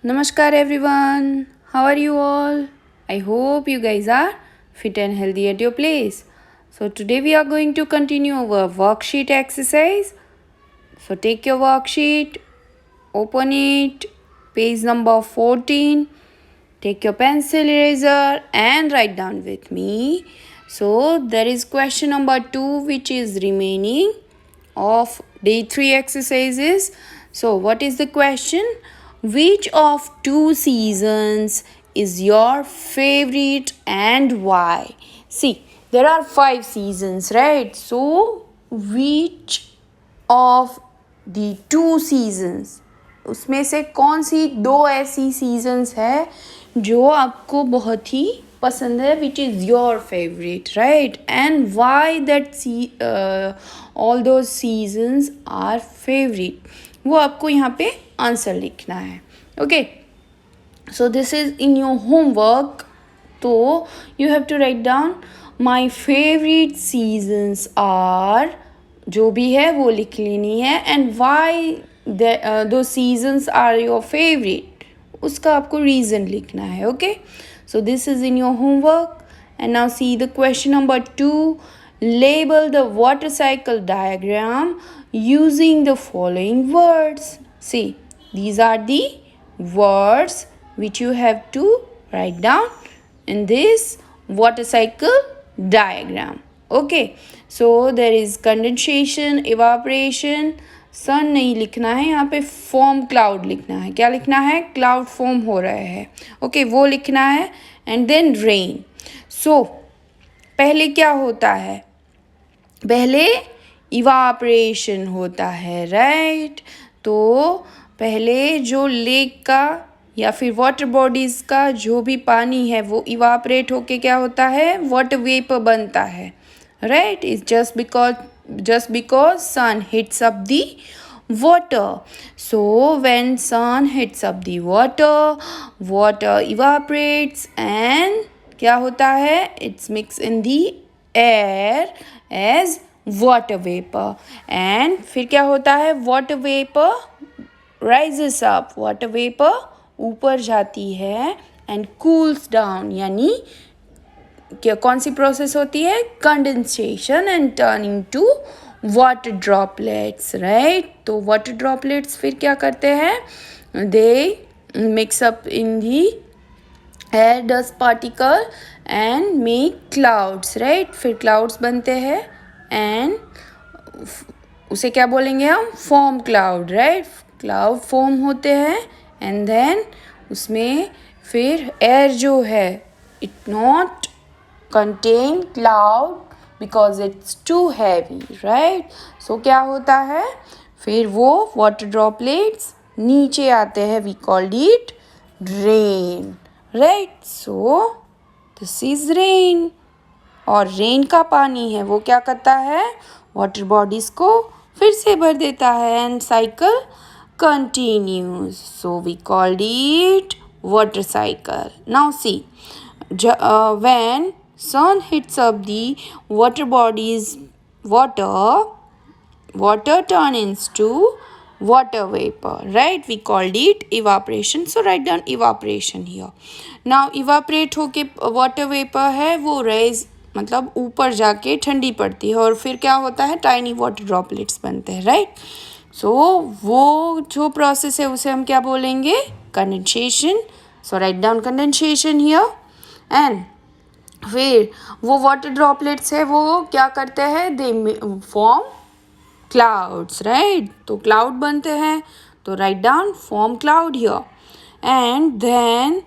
Namaskar everyone. How are you all? I hope you guys are fit and healthy at your place. So today we are going to continue our worksheet exercise. So take your worksheet, open it, page number 14. Take your pencil eraser and write down with me. So there is question number 2 which is remaining of day 3 exercises. So what is the question? Which of two seasons is your favorite and why? See, there are 5 seasons, right? So which of the two seasons, उसमें से कौन सी दो ऐसी seasons है जो आपको बहुत ही पसंद है, which is your favourite, right, and why that all those seasons are favourite, वो आपको यहाँ पे आंसर लिखना है. Okay, so this is in your homework. तो you have to write down my favourite seasons are, जो भी है वो लिख लेनी है, and why those seasons are your favourite, उसका आपको रीज़न लिखना है. Okay, so this is in your homework. And now see the question number 2. Label the water cycle diagram using the following words. See, these are the words which you have to write down in this water cycle diagram. Okay, so there is condensation, evaporation. सन नहीं लिखना है यहाँ पे, form cloud लिखना है. क्या लिखना है? क्लाउड फॉर्म हो रहा है. ओके, वो लिखना है. And then rain. सो पहले क्या होता है? पहले इवापरेशन होता है, राइट. तो पहले जो लेक का या फिर वाटर बॉडीज़ का जो भी पानी है वो इवापरेट होके क्या होता है? वाटर वेपर बनता है, right. It's just because sun hits up the water. So when sun hits up the water, water evaporates and क्या होता है? It's mixed in the air as water vapor. And फिर क्या होता है? Water vapor rises up. Water vapor ऊपर जाती है and cools down, यानी क्या कौन सी प्रोसेस होती है? Condensation and turning to water droplets, right. तो वाटर ड्रॉपलेट्स फिर क्या करते हैं? They mix up in the air dust particle and make clouds, right. फिर क्लाउड्स बनते हैं एंड उसे क्या बोलेंगे हम? Form cloud, right. Cloud form होते हैं एंड देन उसमें फिर एयर जो है it not contain cloud because it's too heavy, right. So क्या होता है? फिर वो water droplets नीचे आते हैं. We called it rain, right. So this is rain. और rain का पानी है वो क्या करता है? water bodies को फिर से भर देता है and cycle continues. So we called it water cycle. Now see, when sun hits up the water bodies, water turn into water vapor, right. We called it evaporation. So write down evaporation here. Now evaporate होके water vapor है वो raise मतलब ऊपर जाके ठंडी पड़ती है और फिर क्या होता है? टाइनी वाटर ड्रॉपलेट्स बनते हैं, राइट. सो वो जो प्रोसेस है उसे हम क्या बोलेंगे? Condensation. So write down condensation here. And फिर वो वाटर ड्रॉपलेट्स है वो क्या करते हैं? They form clouds, right. तो क्लाउड बनते हैं. तो write down form cloud here. And then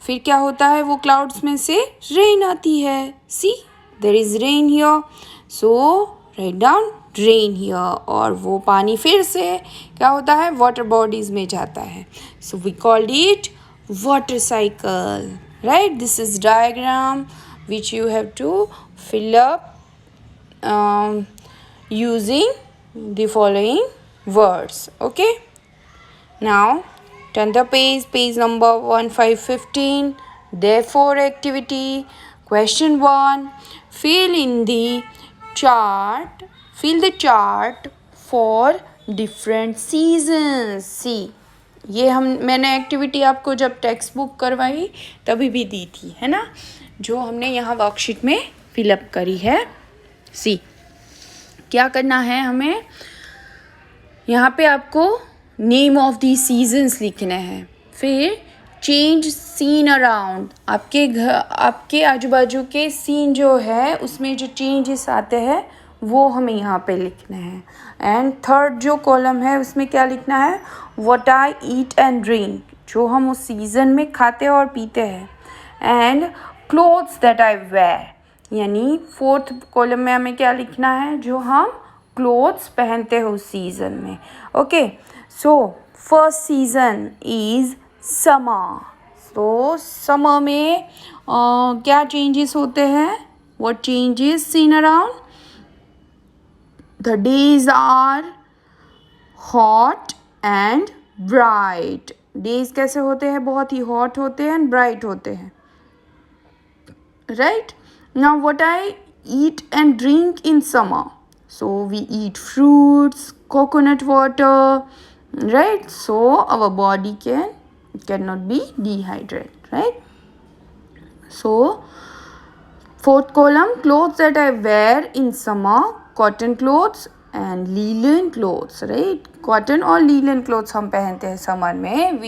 फिर क्या होता है? वो क्लाउड्स में से रेन आती है. See, there is rain here. So write down rain here. और वो पानी फिर से क्या होता है? वाटर बॉडीज में जाता है. So we called it water cycle, right. This is diagram which you have to fill up using the following words. Okay, now turn the page number 1515. Therefore activity question 1. Fill the chart for different seasons. See, ये मैंने activity आपको जब text book करवाई तभी भी दी थी, है ना, जो हमने यहाँ वर्कशीट में फिलअप करी है। सी क्या करना है हमें, यहाँ पे आपको नेम ऑफ दी सीजन्स लिखने हैं, फिर चेंज सीन अराउंड, आपके आजू बाजू के सीन जो है उसमें जो चेंजेस आते हैं वो हमें यहाँ पे लिखने हैं। एंड थर्ड जो कॉलम है उसमें क्या लिखना है, what I eat and drink, जो हम उस सीज़न में खाते हैं और पीते हैं। And clothes that I wear, यानी फोर्थ कॉलम में हमें क्या लिखना है, जो हम क्लोथ्स पहनते हैं उस सीज़न में। Okay, so first season is summer. तो समर में क्या चेंजेस होते हैं, what changes seen around, the days are hot and bright. Days कैसे होते हैं, बहुत ही हॉट होते हैं एंड ब्राइट होते हैं, right. Now what I eat and drink in summer, so we eat fruits, coconut water, right, so our body cannot be dehydrated, right. So fourth column, clothes that I wear in summer, cotton clothes and linen clothes, right, cotton और linen clothes हम पहनते हैं summer में,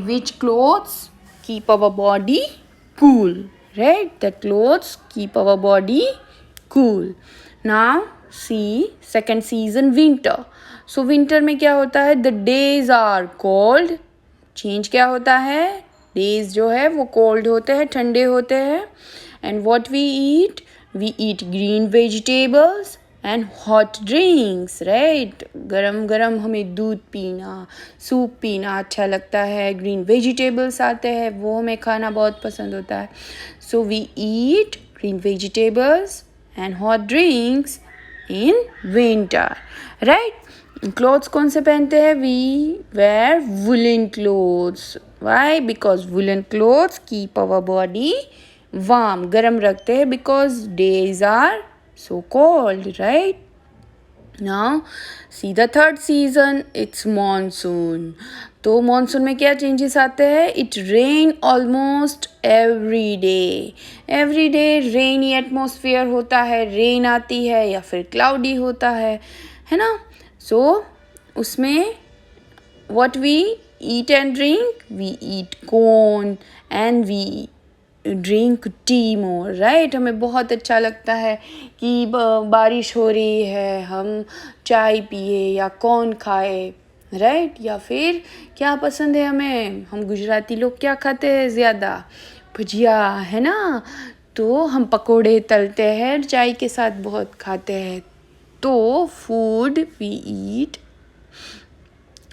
which clothes keep our body cool, right, the clothes keep our body cool. Now see second season, winter. So winter में क्या होता है, the days are cold. Change क्या होता है, days जो है वो cold होते हैं, ठंडे होते हैं. And what we eat green vegetables and hot drinks, right. गरम गरम हमें दूध पीना, सूप पीना अच्छा लगता है, ग्रीन वेजिटेबल्स आते हैं वो हमें खाना बहुत पसंद होता है. So we eat green vegetables and hot drinks in winter, right. Clothes कौन से पहनते हैं, we wear woolen clothes. Why? Because woolen clothes keep our body warm, गर्म रखते हैं, because days are so cold, right. Now see the third season, it's monsoon. तो monsoon में क्या चेंजेस आते हैं, it rain almost every day rainy atmosphere होता है, रेन आती है या फिर क्लाउडी होता है ना. सो उसमें what we eat and drink, we eat corn and we drink tea more, right. हमें बहुत अच्छा लगता है कि बारिश हो रही है, हम चाय पिए या कॉर्न खाए, राइट. या फिर क्या पसंद है हमें, हम गुजराती लोग क्या खाते हैं ज़्यादा, भुजिया, है ना. तो हम पकोड़े तलते हैं, चाय के साथ बहुत खाते हैं. तो food we eat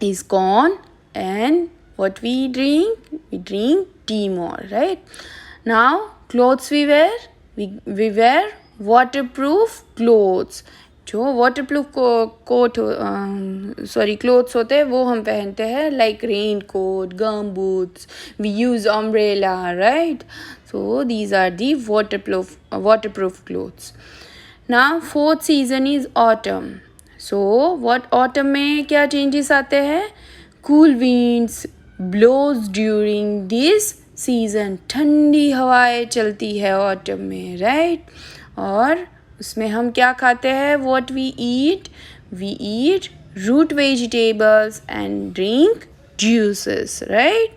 is corn and what we drink tea more, right. Now clothes we wear waterproof clothes. जो waterproof clothes होते हैं वो हम पहनते हैं, like raincoat, gumboots, we use umbrella, right. So these are the waterproof clothes. Now fourth season is autumn. So what autumn में क्या changes आते हैं, cool winds blows during this season, ठंडी हवाएं चलती है ऑटम में, राइट. और उसमें हम क्या खाते हैं, what we eat root vegetables and drink juices, right.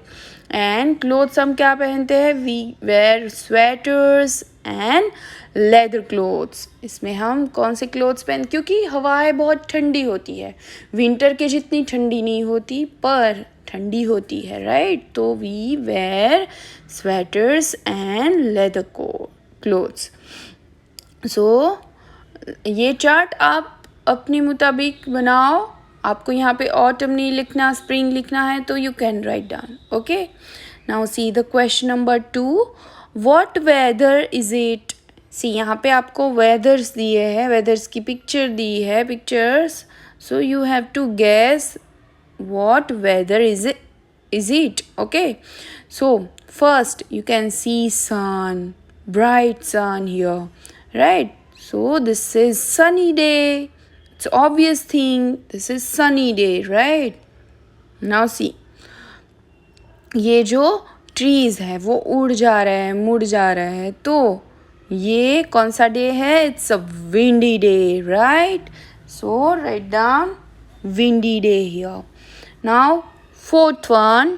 And clothes हम क्या पहनते हैं, we wear sweaters and leather clothes. इसमें हम कौन से क्लोथ्स पहन, क्योंकि हवाएं बहुत ठंडी होती है, विंटर के जितनी ठंडी नहीं होती पर ठंडी होती है, राइट. तो we wear sweaters and leather clothes. So ये चार्ट आप अपने मुताबिक बनाओ. आपको यहाँ पे ऑटम नहीं लिखना, स्प्रिंग लिखना है, तो you can write down. Okay, now see the question number 2, what weather is it. See यहाँ पे आपको वेदर्स दिए हैं, वेदर्स की पिक्चर दी है, pictures. So you have to guess what weather is it. Okay, so first you can see sun, bright sun here, right. So this is sunny day, it's obvious thing, this is sunny day, right. Now see, ये जो trees है वो उड़ जा रहा है, मुड़ जा रहा है, तो ये कौन सा डे है? It's a windy day, right? So write down windy day here. Now fourth one,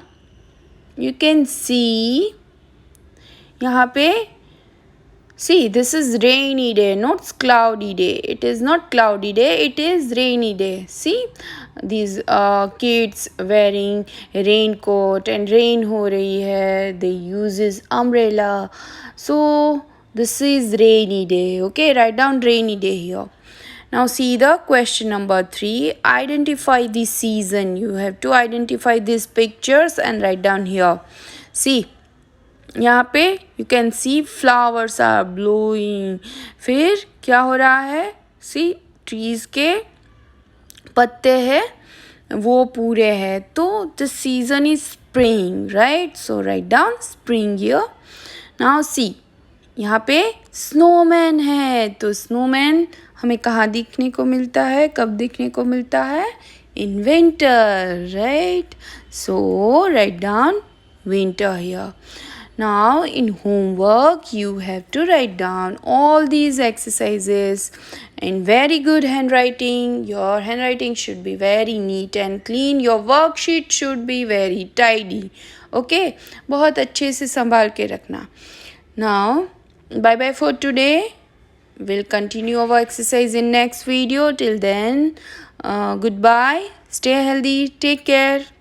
you can सी यहाँ पे, see, this is rainy day, not cloudy day. It is not cloudy day, it is rainy day. See, these kids wearing raincoat and rain हो रही है. They uses umbrella. So this is rainy day. Okay, write down rainy day here. Now see the question number 3. Identify the season. You have to identify these pictures and write down here. See, यहाँ पे you can see flowers are blowing. फिर क्या हो रहा है? सी, trees के पत्ते हैं वो पूरे हैं. तो the season is spring, right? So write down spring here. Now see, यहाँ पे स्नोमैन है. तो स्नोमैन हमें कहाँ दिखने को मिलता है? कब दिखने को मिलता है? In winter, right? So write down winter here. Now in homework you have to write down all these exercises in very good handwriting. Your handwriting should be very neat and clean. Your worksheet should be very tidy. Okay, बहुत अच्छे से संभाल के रखना. Now bye bye for today. We'll continue our exercise in next video. Till then, goodbye. Stay healthy. Take care.